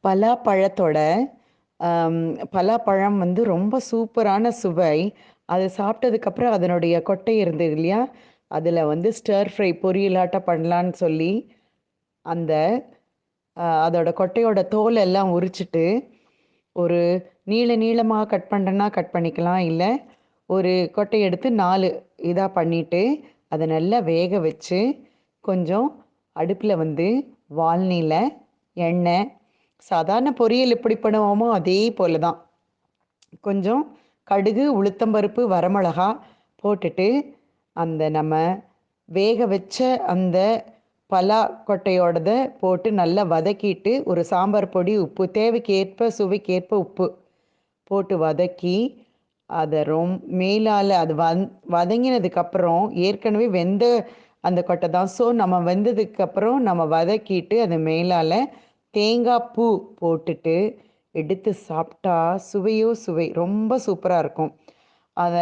பலாப்பழத்தோட அம் பலாப்பழம் வந்து ரொம்ப சூப்பரான சுவை. அது சாப்பிட்டதுக்கப்புறம் அதனுடைய கொட்டை இருந்தது இல்லையா? அதில வந்து ஸ்டர் ஃப்ரை பொரியலாட்டம் பண்ணலான்னு சொல்லி, அந்த அதோட கொட்டையோட தோல் எல்லாம் உரிச்சுட்டு, ஒரு நீளமா கட் பண்றேன்னா கட் பண்ணிக்கலாம். இல்ல, ஒரு கொட்டைய எடுத்து 4 இதா பண்ணிட்டு, அத நல்லா வேக வச்சு, கொஞ்சம் அடுப்புல வந்து வால்நீல, எண்ணெய், சாதாரண பொரியல் எப்படி பண்ணுவோமோ அதே போல தான். கொஞ்சம் கடுகு, உளுத்தம்பருப்பு, வரமிளகா போட்டுட்டு, அந்த நம்ம வேக வச்ச அந்த பலா கொட்டையோடத போட்டு நல்லா வதக்கிட்டு, ஒரு சாம்பார் பொடி, உப்பு தேவைக்கேற்ப சுவைக்கேற்ப உப்பு போட்டு வதக்கி, அத மேலால அது வதங்கினதுக்கப்புறம் ஏற்கனவே வெந்த அந்த கொட்டை தான். ஸோ நம்ம வெந்ததுக்கப்புறம் நம்ம வதக்கிட்டு, அது மேலால தேங்காய் பூ போட்டுட்டு எடுத்து சாப்பிட்டா சுவையோ சுவை. ரொம்ப சூப்பரா இருக்கும். அத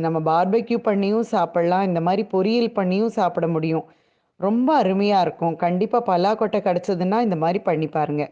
நம்ம பார்பெக்யூ பண்ணியும் சாப்பிடலாம். இந்த மாரி பொரியல் பண்ணியும் சாப்பிட முடியும். ரொம்ப அருமையா இருக்கும். கண்டிப்பா பலாக்கொட்டை கிடைச்சதுன்னா இந்த மாரி பண்ணி பாருங்க.